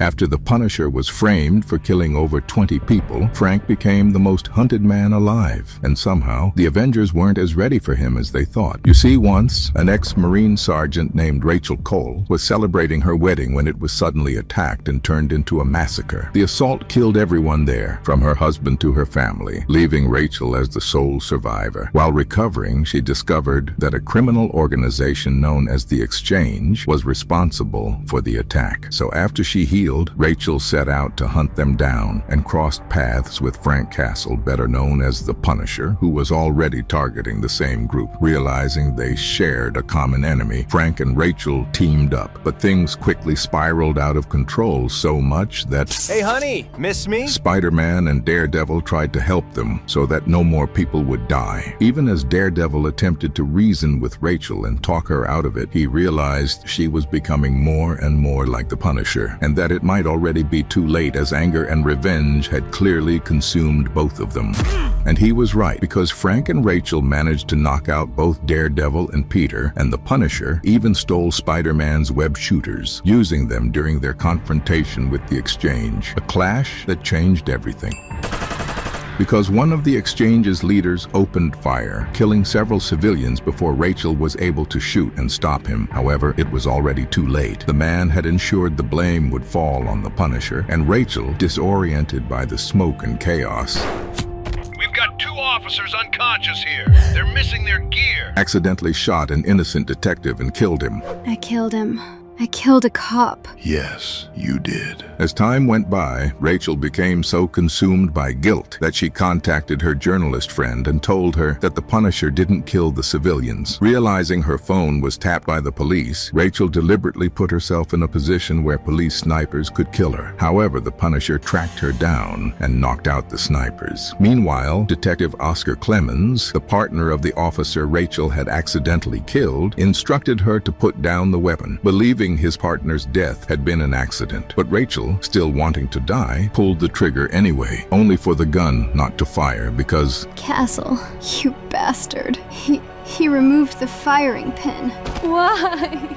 After the Punisher was framed for killing over 20 people, Frank became the most hunted man alive, and somehow the Avengers weren't as ready for him as they thought. You see, once, an ex-Marine sergeant named Rachel Cole was celebrating her wedding when it was suddenly attacked and turned into a massacre. The assault killed everyone there, from her husband to her family, leaving Rachel as the sole survivor. While recovering, she discovered that a criminal organization known as the Exchange was responsible for the attack. So after she healed, Rachel set out to hunt them down and crossed paths with Frank Castle, better known as the Punisher, who was already targeting the same group. Realizing they shared a common enemy, Frank and Rachel teamed up, but things quickly spiraled out of control, so much that... Hey honey, miss me? Spider-Man and Daredevil tried to help them so that no more people would die. Even as Daredevil attempted to reason with Rachel and talk her out of it, he realized she was becoming more and more like the Punisher, and that it might already be too late, as anger and revenge had clearly consumed both of them. And he was right, because Frank and Rachel managed to knock out both Daredevil and Peter, and the Punisher even stole Spider-Man's web shooters, using them during their confrontation with the Exchange, a clash that changed everything. Because one of the Exchange's leaders opened fire, killing several civilians before Rachel was able to shoot and stop him. However, it was already too late. The man had ensured the blame would fall on the Punisher, and Rachel, disoriented by the smoke and chaos, We've got 2 officers unconscious here. They're missing their gear. accidentally shot an innocent detective and killed him. I killed him. I killed a cop. Yes, you did. As time went by, Rachel became so consumed by guilt that she contacted her journalist friend and told her that the Punisher didn't kill the civilians. Realizing her phone was tapped by the police, Rachel deliberately put herself in a position where police snipers could kill her. However, the Punisher tracked her down and knocked out the snipers. Meanwhile, Detective Oscar Clemens, the partner of the officer Rachel had accidentally killed, instructed her to put down the weapon, believing his partner's death had been an accident. But Rachel, still wanting to die, pulled the trigger anyway, only for the gun not to fire because... Castle, you bastard. He removed the firing pin. Why?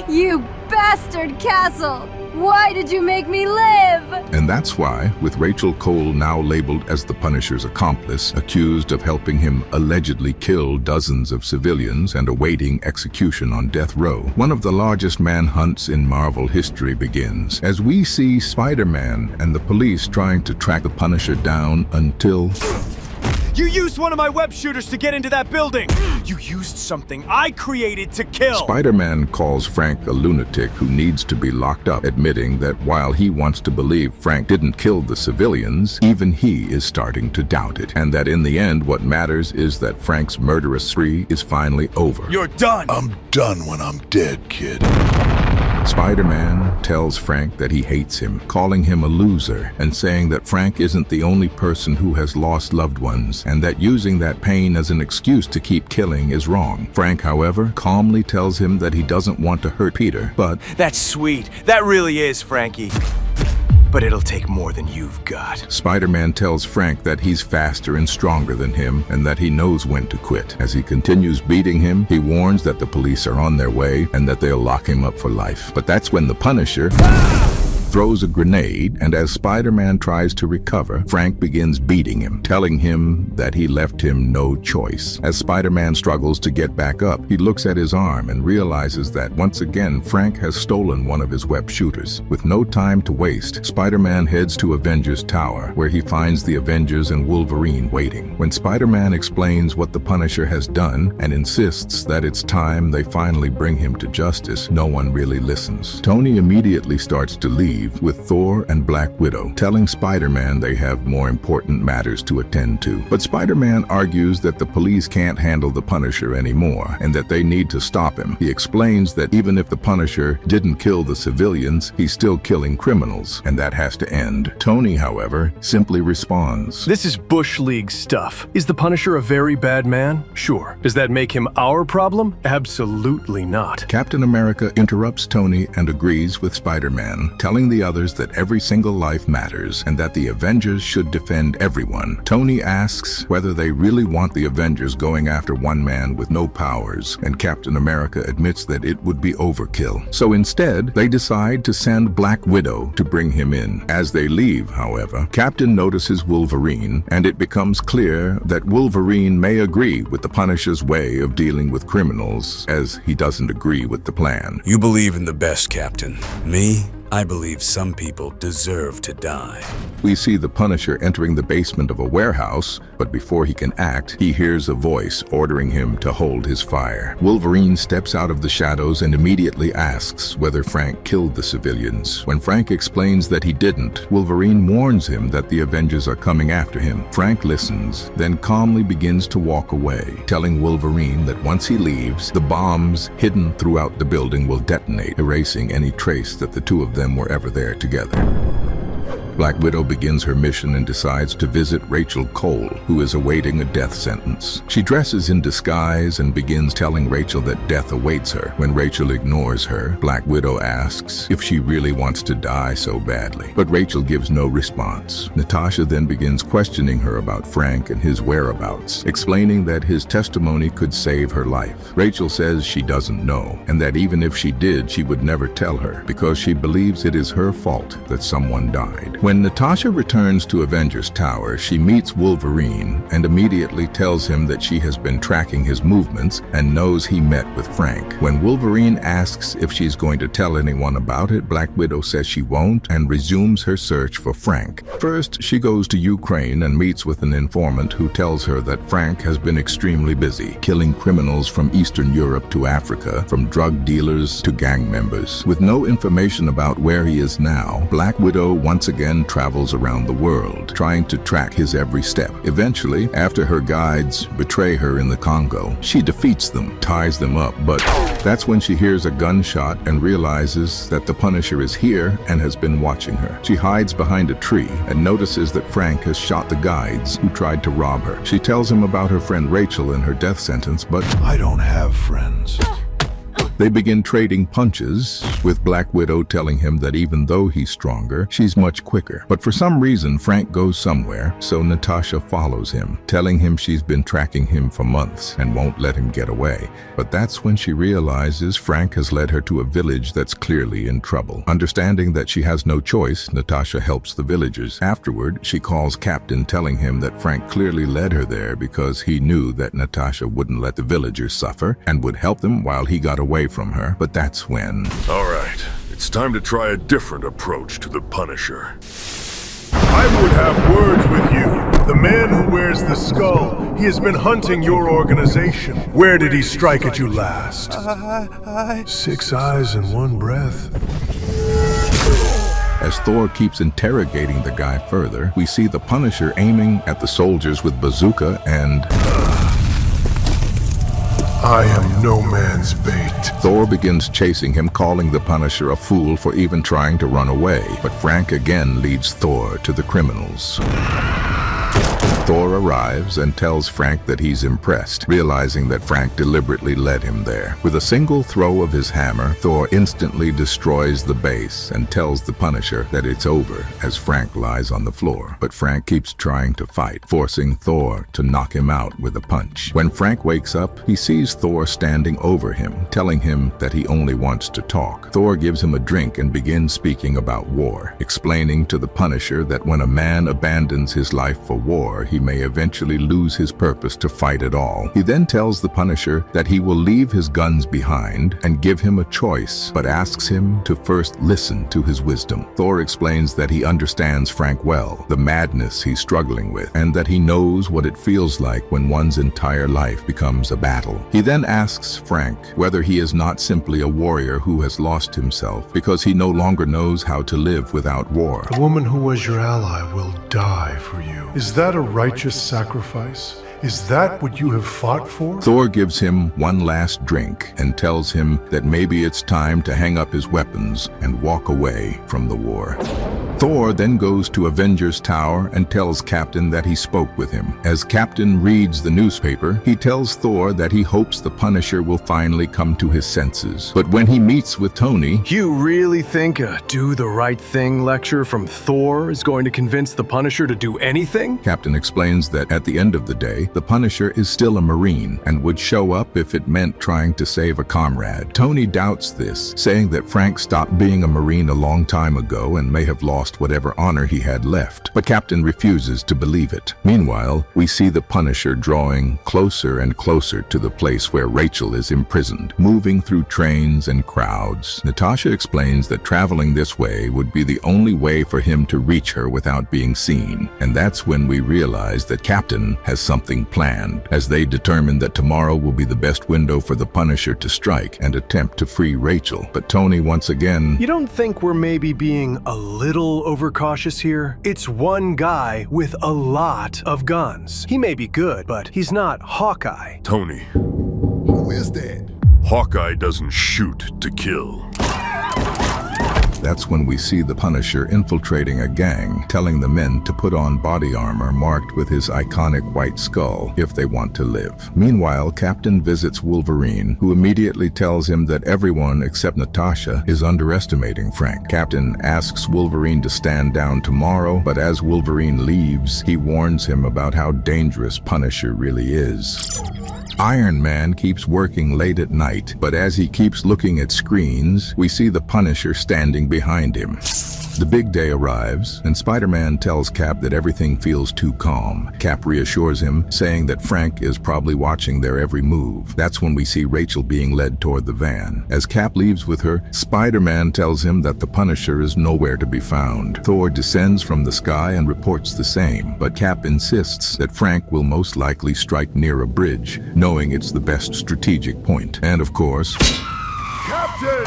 You bastard, Castle! Why did you make me live? And that's why, with Rachel Cole now labeled as the Punisher's accomplice, accused of helping him allegedly kill dozens of civilians and awaiting execution on death row, one of the largest manhunts in Marvel history begins, as we see Spider-Man and the police trying to track the Punisher down until... You used one of my web shooters to get into that building! You used something I created to kill! Spider-Man calls Frank a lunatic who needs to be locked up, admitting that while he wants to believe Frank didn't kill the civilians, even he is starting to doubt it, and that in the end what matters is that Frank's murderous spree is finally over. You're done! I'm done when I'm dead, kid. Spider-Man tells Frank that he hates him, calling him a loser, and saying that Frank isn't the only person who has lost loved ones, and that using that pain as an excuse to keep killing is wrong. Frank, however, calmly tells him that he doesn't want to hurt Peter, but... That's sweet. That really is, Frankie. But it'll take more than you've got. Spider-Man tells Frank that he's faster and stronger than him and that he knows when to quit. As he continues beating him, he warns that the police are on their way and that they'll lock him up for life. But that's when the Punisher throws a grenade, and as Spider-Man tries to recover, Frank begins beating him, telling him that he left him no choice. As Spider-Man struggles to get back up, he looks at his arm and realizes that once again Frank has stolen one of his web shooters. With no time to waste, Spider-Man heads to Avengers Tower, where he finds the Avengers and Wolverine waiting. When Spider-Man explains what the Punisher has done and insists that it's time they finally bring him to justice, no one really listens. Tony immediately starts to leave, with Thor and Black Widow telling Spider-Man they have more important matters to attend to. But Spider-Man argues that the police can't handle the Punisher anymore and that they need to stop him. He explains that even if the Punisher didn't kill the civilians, he's still killing criminals, and that has to end. Tony, however, simply responds, "This is Bush League stuff. Is the Punisher a very bad man? Sure. Does that make him our problem? Absolutely not." Captain America interrupts Tony and agrees with Spider-Man, telling the the others that every single life matters and that the Avengers should defend everyone. Tony asks whether they really want the Avengers going after one man with no powers, and Captain America admits that it would be overkill. So instead, they decide to send Black Widow to bring him in. As they leave, however, Captain notices Wolverine, and it becomes clear that Wolverine may agree with the Punisher's way of dealing with criminals, as he doesn't agree with the plan. You believe in the best, Captain. Me? I believe some people deserve to die. We see the Punisher entering the basement of a warehouse, but before he can act, he hears a voice ordering him to hold his fire. Wolverine steps out of the shadows and immediately asks whether Frank killed the civilians. When Frank explains that he didn't, Wolverine warns him that the Avengers are coming after him. Frank listens, then calmly begins to walk away, telling Wolverine that once he leaves, the bombs hidden throughout the building will detonate, erasing any trace that the two of them were ever there together. Black Widow begins her mission and decides to visit Rachel Cole, who is awaiting a death sentence. She dresses in disguise and begins telling Rachel that death awaits her. When Rachel ignores her, Black Widow asks if she really wants to die so badly, but Rachel gives no response. Natasha then begins questioning her about Frank and his whereabouts, explaining that his testimony could save her life. Rachel says she doesn't know, and that even if she did, she would never tell her, because she believes it is her fault that someone died. When Natasha returns to Avengers Tower, she meets Wolverine and immediately tells him that she has been tracking his movements and knows he met with Frank. When Wolverine asks if she's going to tell anyone about it, Black Widow says she won't and resumes her search for Frank. First, she goes to Ukraine and meets with an informant who tells her that Frank has been extremely busy, killing criminals from Eastern Europe to Africa, from drug dealers to gang members. With no information about where he is now, Black Widow once again travels around the world, trying to track his every step. Eventually, after her guides betray her in the Congo, she defeats them, ties them up, but that's when she hears a gunshot and realizes that the Punisher is here and has been watching her. She hides behind a tree and notices that Frank has shot the guides who tried to rob her. She tells him about her friend Rachel and her death sentence, but I don't have friends. they begin trading punches, with Black Widow telling him that even though he's stronger, she's much quicker. But for some reason, Frank goes somewhere, so Natasha follows him, telling him she's been tracking him for months and won't let him get away. But that's when she realizes Frank has led her to a village that's clearly in trouble. Understanding that she has no choice, Natasha helps the villagers. Afterward, she calls Captain, telling him that Frank clearly led her there because he knew that Natasha wouldn't let the villagers suffer and would help them while he got away from her. But that's when... All right, it's time to try a different approach to the Punisher. I would have words with you. The man who wears the skull, he has been hunting your organization. Where did he strike at you last? 6 eyes and 1 breath. As Thor keeps interrogating the guy further, we see the Punisher aiming at the soldiers with bazooka and... I am no man's bait. Thor begins chasing him, calling the Punisher a fool for even trying to run away. But Frank again leads Thor to the criminals. Thor arrives and tells Frank that he's impressed, realizing that Frank deliberately led him there. With a single throw of his hammer, Thor instantly destroys the base and tells the Punisher that it's over as Frank lies on the floor. But Frank keeps trying to fight, forcing Thor to knock him out with a punch. When Frank wakes up, he sees Thor standing over him, telling him that he only wants to talk. Thor gives him a drink and begins speaking about war, explaining to the Punisher that when a man abandons his life for war, he may eventually lose his purpose to fight at all. He then tells the Punisher that he will leave his guns behind and give him a choice, but asks him to first listen to his wisdom. Thor explains that he understands Frank well, the madness he's struggling with, and that he knows what it feels like when one's entire life becomes a battle. He then asks Frank whether he is not simply a warrior who has lost himself because he no longer knows how to live without war. The woman who was your ally will die for you. Is that a righteous sacrifice? Is that what you have fought for? Thor gives him one last drink and tells him that maybe it's time to hang up his weapons and walk away from the war. Thor then goes to Avengers Tower and tells Captain that he spoke with him. As Captain reads the newspaper, he tells Thor that he hopes the Punisher will finally come to his senses. But when he meets with Tony, You really think a do the right thing lecture from Thor is going to convince the Punisher to do anything? Captain explains that at the end of the day, the Punisher is still a Marine and would show up if it meant trying to save a comrade. Tony doubts this, saying that Frank stopped being a Marine a long time ago and may have lost whatever honor he had left, but Captain refuses to believe it. Meanwhile, we see the Punisher drawing closer and closer to the place where Rachel is imprisoned, moving through trains and crowds. Natasha explains that traveling this way would be the only way for him to reach her without being seen, and that's when we realize that Captain has something planned, as they determine that tomorrow will be the best window for the Punisher to strike and attempt to free Rachel. But Tony once again... You don't think we're maybe being a little overcautious here? It's one guy with a lot of guns. He may be good, but he's not Hawkeye. Tony, Who is that? Hawkeye doesn't shoot to kill. That's when we see the Punisher infiltrating a gang, telling the men to put on body armor marked with his iconic white skull if they want to live. Meanwhile, Captain visits Wolverine, who immediately tells him that everyone except Natasha is underestimating Frank. Captain asks Wolverine to stand down tomorrow, but as Wolverine leaves, he warns him about how dangerous Punisher really is. Iron Man keeps working late at night, but as he keeps looking at screens, we see the Punisher standing behind him. The big day arrives, and Spider-Man tells Cap that everything feels too calm. Cap reassures him, saying that Frank is probably watching their every move. That's when we see Rachel being led toward the van. As Cap leaves with her, Spider-Man tells him that the Punisher is nowhere to be found. Thor descends from the sky and reports the same, but Cap insists that Frank will most likely strike near a bridge, knowing it's the best strategic point. And of course, Captain!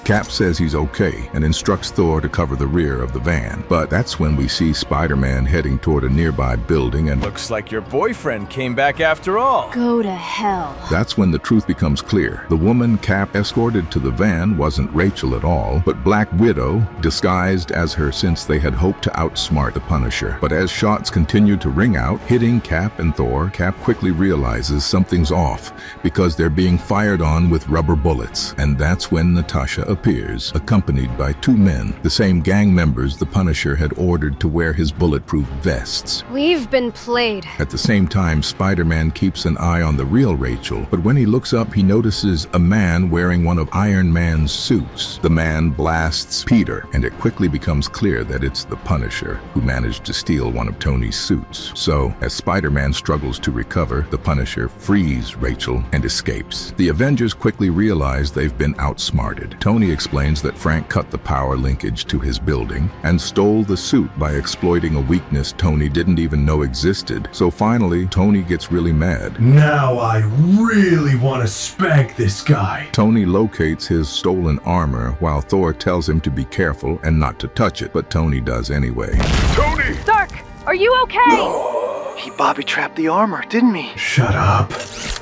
Cap says he's okay and instructs Thor to cover the rear of the van. But that's when we see Spider-Man heading toward a nearby building, and Looks like your boyfriend came back after all. Go to hell. that's when the truth becomes clear. The woman Cap escorted to the van wasn't Rachel at all, but Black Widow, disguised as her since they had hoped to outsmart the Punisher. But as shots continue to ring out, hitting Cap and Thor, Cap quickly realizes something's off because they're being fired on with rubber bullets. And that's when Natasha appears, accompanied by two men, the same gang members the Punisher had ordered to wear his bulletproof vests. We've been played. At the same time, Spider-Man keeps an eye on the real Rachel, but when he looks up, he notices a man wearing one of Iron Man's suits. The man blasts Peter, and it quickly becomes clear that it's the Punisher who managed to steal one of Tony's suits. So, as Spider-Man struggles to recover, the Punisher frees Rachel and escapes. The Avengers quickly realize they've been outsmarted. Tony explains that Frank cut the power linkage to his building and stole the suit by exploiting a weakness Tony didn't even know existed. So finally, Tony gets really mad. Now I really want to spank this guy. Tony locates his stolen armor while Thor tells him to be careful and not to touch it, but Tony does anyway. Tony! Stark, are you okay? He bobby-trapped the armor, didn't he? Shut up.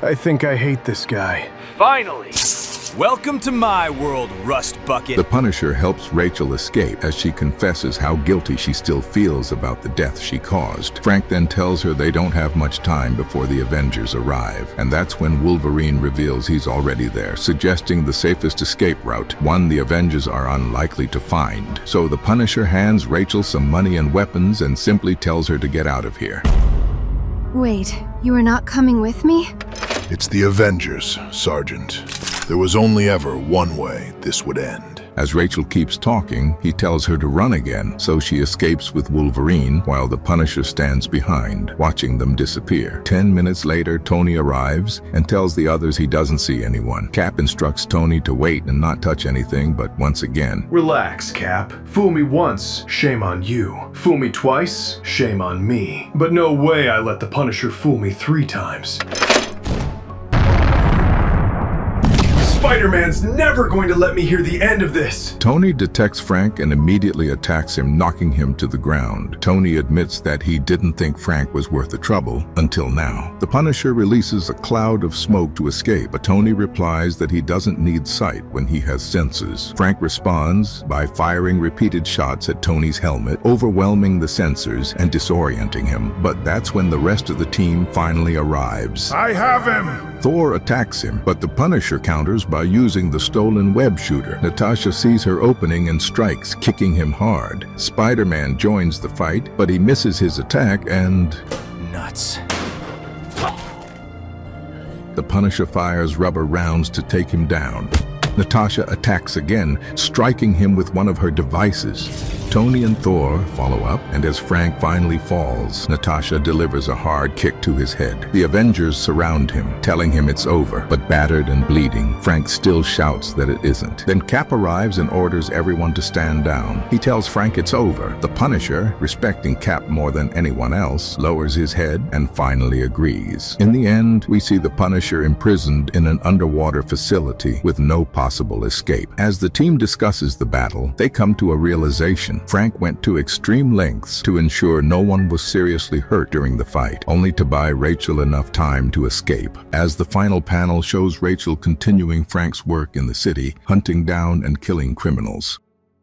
I think I hate this guy. Finally! Welcome to my world, Rust Bucket. The Punisher helps Rachel escape as she confesses how guilty she still feels about the death she caused. Frank then tells her they don't have much time before the Avengers arrive, and that's when Wolverine reveals he's already there, suggesting the safest escape route, one the Avengers are unlikely to find. So the Punisher hands Rachel some money and weapons and simply tells her to get out of here. Wait, you are not coming with me? It's the Avengers, Sergeant. There was only ever one way this would end. As Rachel keeps talking, he tells her to run again, so she escapes with Wolverine while the Punisher stands behind, watching them disappear. 10 minutes later, Tony arrives and tells the others he doesn't see anyone. Cap instructs Tony to wait and not touch anything, but once again, Relax, Cap. Fool me once, shame on you. Fool me twice, shame on me. But no way I let the Punisher fool me 3 times. Spider-Man's never going to let me hear the end of this. Tony detects Frank and immediately attacks him, knocking him to the ground. Tony admits that he didn't think Frank was worth the trouble until now. The Punisher releases a cloud of smoke to escape, but Tony replies that he doesn't need sight when he has sensors. Frank responds by firing repeated shots at Tony's helmet, overwhelming the sensors and disorienting him. But that's when the rest of the team finally arrives. I have him! Thor attacks him, but the Punisher counters by using the stolen web shooter. Natasha sees her opening and strikes, kicking him hard. Spider-Man joins the fight, but he misses his attack and... Nuts. The Punisher fires rubber rounds to take him down. Natasha attacks again, striking him with one of her devices. Tony and Thor follow up, and as Frank finally falls, Natasha delivers a hard kick to his head. The Avengers surround him, telling him it's over, but battered and bleeding, Frank still shouts that it isn't. Then Cap arrives and orders everyone to stand down. He tells Frank it's over. The Punisher, respecting Cap more than anyone else, lowers his head and finally agrees. In the end, we see the Punisher imprisoned in an underwater facility with no possible escape. As the team discusses the battle, they come to a realization. Frank went to extreme lengths to ensure no one was seriously hurt during the fight, only to buy Rachel enough time to escape. As the final panel shows Rachel continuing Frank's work in the city, hunting down and killing criminals.